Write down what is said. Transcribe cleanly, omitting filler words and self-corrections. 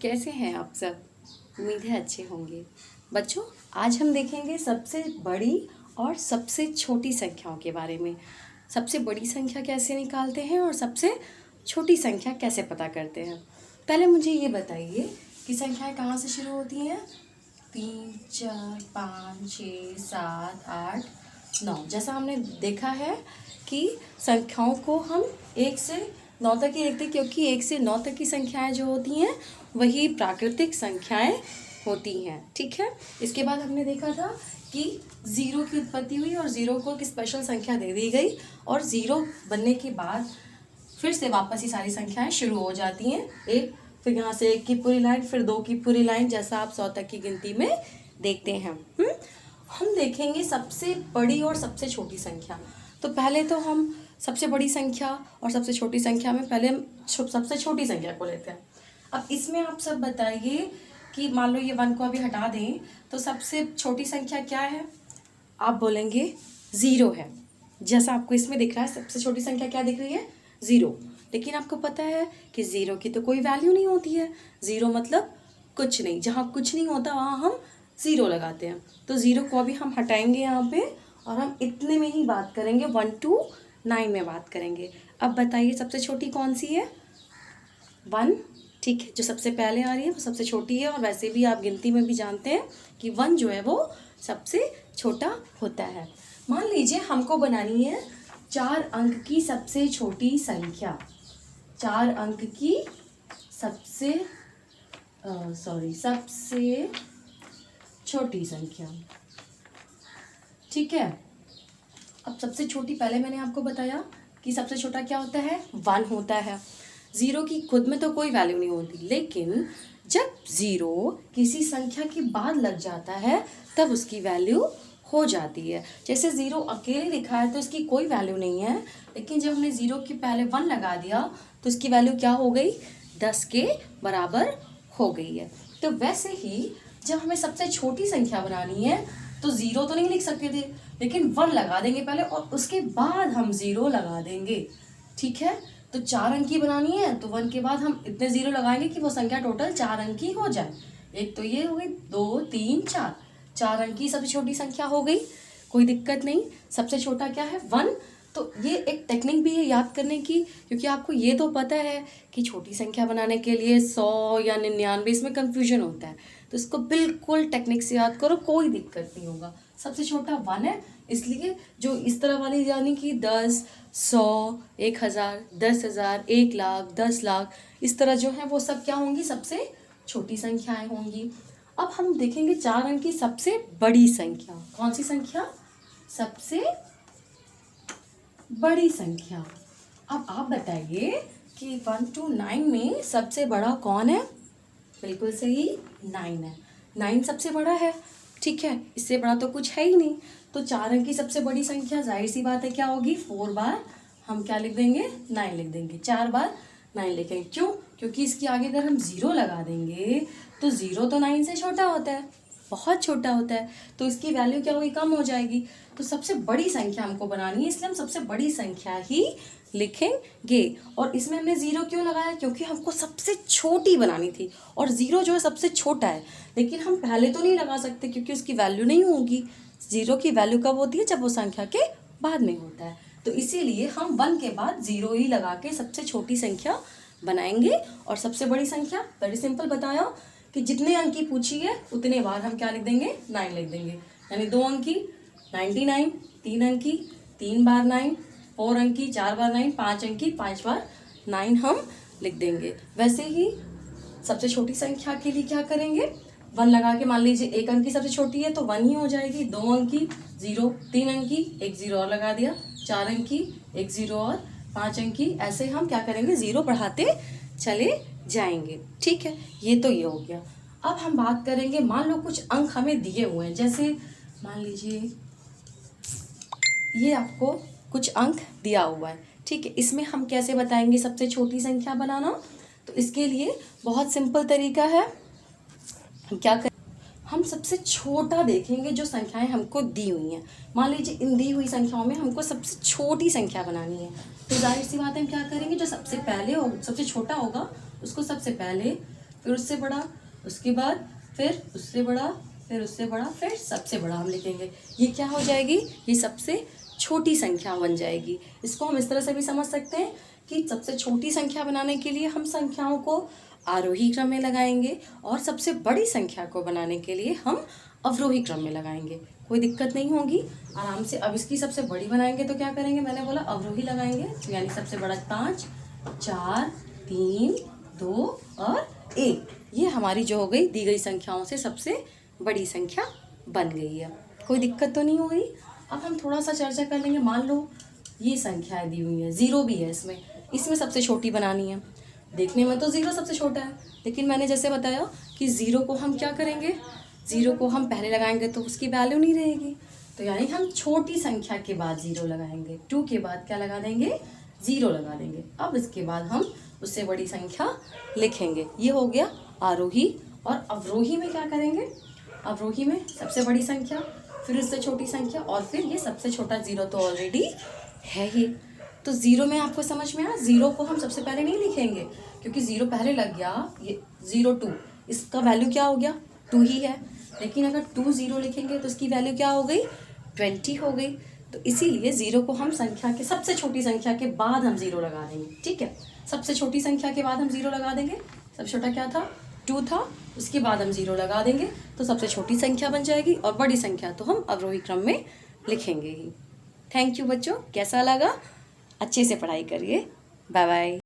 कैसे हैं आप सब। उम्मीद है अच्छे होंगे। बच्चों, आज हम देखेंगे सबसे बड़ी और सबसे छोटी संख्याओं के बारे में। सबसे बड़ी संख्या कैसे निकालते हैं और सबसे छोटी संख्या कैसे पता करते हैं। पहले मुझे ये बताइए कि संख्याएं कहाँ से शुरू होती हैं। 3, 4, 5, 6, 7, 8, 9। जैसा हमने देखा है कि संख्याओं को हम 1 से 9 तक ही लिखते हैं, क्योंकि 1 से 9 तक की संख्याएं जो होती हैं वही प्राकृतिक संख्याएं होती हैं। ठीक है। इसके बाद हमने देखा था कि ज़ीरो की उत्पत्ति हुई और ज़ीरो को एक स्पेशल संख्या दे दी गई, और ज़ीरो बनने के बाद फिर से वापस ही सारी संख्याएं शुरू हो जाती हैं। एक, फिर यहाँ से 1 की पूरी लाइन, फिर 2 की पूरी लाइन, जैसा आप 100 तक की गिनती में देखते हैं। हम देखेंगे सबसे बड़ी और सबसे छोटी संख्या। तो पहले तो हम सबसे बड़ी संख्या और सबसे छोटी संख्या में पहले हम सबसे छोटी संख्या को लेते हैं। अब इसमें आप सब बताइए कि मान लो ये 1 को अभी हटा दें तो सबसे छोटी संख्या क्या है। आप बोलेंगे 0 है। जैसा आपको इसमें दिख रहा है सबसे छोटी संख्या क्या दिख रही है, 0। लेकिन आपको पता है कि 0 की तो कोई वैल्यू नहीं होती है। 0 मतलब कुछ नहीं। जहाँ कुछ नहीं होता वहाँ हम 0 लगाते हैं। तो 0 को अभी हम हटाएंगे यहाँ पे, और हम इतने में ही बात करेंगे, 1 to 9 में बात करेंगे। अब बताइए सबसे छोटी कौन सी है, 1। ठीक है, जो सबसे पहले आ रही है वो सबसे छोटी है। और वैसे भी आप गिनती में भी जानते हैं कि 1 जो है वो सबसे छोटा होता है। मान लीजिए हमको बनानी है 4 अंक की सबसे छोटी संख्या। 4 अंक की सबसे छोटी संख्या। ठीक है। अब सबसे छोटी, पहले मैंने आपको बताया कि सबसे छोटा क्या होता है, 1 होता है। 0 की खुद में तो कोई वैल्यू नहीं होती, लेकिन जब 0 किसी संख्या के बाद लग जाता है तब उसकी वैल्यू हो जाती है। जैसे 0 अकेले लिखा है तो इसकी कोई वैल्यू नहीं है, लेकिन जब हमने 0 के पहले 1 लगा दिया तो इसकी वैल्यू क्या हो गई, 10 के बराबर हो गई है। तो वैसे ही जब हमें सबसे छोटी संख्या बनानी है तो 0 तो नहीं लिख सकते थे, लेकिन 1 लगा देंगे पहले और उसके बाद हम 0 लगा देंगे। ठीक है। तो 4 अंक की बनानी है तो 1 के बाद हम इतने 0 लगाएंगे कि वो संख्या टोटल 4 अंक की हो जाए। एक तो ये हो गई, 2, 3, 4, 4 अंक की सबसे छोटी संख्या हो गई। कोई दिक्कत नहीं। सबसे छोटा क्या है, 1। तो ये एक टेक्निक भी है याद करने की, क्योंकि आपको ये तो पता है कि छोटी संख्या बनाने के लिए 100 या 99 इसमें कन्फ्यूजन होता है। तो इसको बिल्कुल टेक्निक से याद करो, कोई दिक्कत नहीं होगा। सबसे छोटा 1 है, इसलिए जो इस तरह वाली यानी कि 10, 100, 1000, 10,000, 1 लाख, 10 लाख, इस तरह जो है वो सब क्या होंगी, सबसे छोटी संख्याएं होंगी। अब हम देखेंगे 4 अंक की सबसे बड़ी संख्या। कौन सी संख्या, सबसे बड़ी संख्या। अब आप बताइए कि 1 to 9 में सबसे बड़ा कौन है। बिल्कुल सही, 9 है। 9 सबसे बड़ा है। ठीक है, इससे बड़ा तो कुछ है ही नहीं। तो 4 अंक की सबसे बड़ी संख्या जाहिर सी बात है क्या होगी, 4 बार हम क्या लिख देंगे, 9 लिख देंगे। 4 बार 9 लिखेंगे। क्यों, क्योंकि इसके आगे अगर हम 0 लगा देंगे तो 0 तो 9 से छोटा होता है, बहुत छोटा होता है। तो इसकी वैल्यू क्या होगी, कम हो जाएगी। तो सबसे बड़ी संख्या हमको बनानी है, इसलिए हम सबसे बड़ी संख्या ही लिखेंगे। और इसमें हमने 0 क्यों लगाया, क्योंकि हमको सबसे छोटी बनानी थी, और 0 जो है सबसे छोटा है। लेकिन हम पहले तो नहीं लगा सकते क्योंकि उसकी वैल्यू नहीं होगी। 0 की वैल्यू कब होती है, जब वो संख्या के बाद में होता है। तो इसीलिए हम 1 के बाद 0 ही लगा के सबसे छोटी संख्या बनाएंगे। और सबसे बड़ी संख्या वेरी सिंपल बताया कि जितने अंक की पूछी है उतने बार हम क्या लिख देंगे, 9 लिख देंगे। यानी 2 अंक की 99, 3 अंक की 3 बार 9, 4 अंक की 4 बार 9, 5 अंक की 5 बार 9 हम लिख देंगे। वैसे ही सबसे छोटी संख्या के लिए क्या करेंगे, 1 लगा के, मान लीजिए 1 अंक की सबसे छोटी है तो 1 ही हो जाएगी। 2 अंक की 0, 3 अंक की 1 0 और लगा दिया, 4 अंक की 1 0 और 5 अंक की, ऐसे हम क्या करेंगे, 0 बढ़ाते चले जाएंगे। ठीक है, ये तो ये हो गया। अब हम बात करेंगे, मान लो कुछ अंक हमें दिए हुए हैं, जैसे मान लीजिए ये आपको कुछ अंक दिया हुआ है। ठीक है, इसमें हम कैसे बताएंगे सबसे छोटी संख्या बनाना। तो इसके लिए बहुत सिंपल तरीका है। हम क्या करें, हम सबसे छोटा देखेंगे जो संख्याएं हमको दी हुई हैं। मान लीजिए इन दी हुई संख्याओं में हमको सबसे छोटी संख्या बनानी है, तो जाहिर सी बात है हम क्या करेंगे, जो सबसे पहले हो, सबसे छोटा होगा उसको सबसे पहले, फिर उससे बड़ा, उसके बाद फिर उससे बड़ा, फिर उससे बड़ा, फिर सबसे बड़ा हम लिखेंगे। ये क्या हो जाएगी? ये सबसे छोटी संख्या बन जाएगी। इसको हम इस तरह से भी समझ सकते हैं कि सबसे छोटी संख्या बनाने के लिए हम संख्याओं को आरोही क्रम में लगाएंगे और सबसे बड़ी संख्या को बनाने के लिए हम अवरोही क्रम में लगाएंगे। कोई दिक्कत नहीं होगी, आराम से। अब इसकी सबसे बड़ी बनाएंगे तो क्या करेंगे? मैंने बोला अवरोही लगाएंगे, तो यानी सबसे बड़ा 5, 4, 3, 2 और 1। ये हमारी जो हो गई दी गई संख्याओं से सबसे बड़ी संख्या बन गई है। कोई दिक्कत तो नहीं हो गई? अब हम थोड़ा सा चर्चा कर लेंगे। मान लो ये संख्याएं दी हुई हैं, 0 भी है इसमें, इसमें सबसे छोटी बनानी है। देखने में तो 0 सबसे छोटा है, लेकिन मैंने जैसे बताया कि 0 को हम क्या करेंगे? 0 को हम पहले लगाएंगे तो उसकी वैल्यू नहीं रहेगी, तो यानी हम छोटी संख्या के बाद 0 लगाएंगे। 2 के बाद क्या लगा देंगे? 0 लगा देंगे। अब इसके बाद हम उससे बड़ी संख्या लिखेंगे। ये हो गया आरोही। और अवरोही में क्या करेंगे? अवरोही में सबसे बड़ी संख्या, फिर उससे छोटी संख्या, और फिर ये सबसे छोटा 0 तो ऑलरेडी है ही। तो 0 में आपको समझ में आया? 0 को हम सबसे पहले नहीं लिखेंगे, क्योंकि 0 पहले लग गया। ये 0, 2, इसका वैल्यू क्या हो गया? 2 ही है। लेकिन अगर 2, 0 लिखेंगे तो इसकी वैल्यू क्या हो गई? 20 हो गई। तो इसीलिए 0 को हम संख्या के सबसे छोटी संख्या के बाद हम 0 लगा देंगे। ठीक है, सबसे छोटी संख्या के बाद हम 0 लगा देंगे। सबसे छोटा क्या था? 2 था, उसके बाद हम 0 लगा देंगे तो सबसे छोटी संख्या बन जाएगी, और बड़ी संख्या तो हम अवरोही क्रम में लिखेंगे ही। थैंक यू बच्चों, कैसा लगा? अच्छे से पढ़ाई करिए। Bye bye.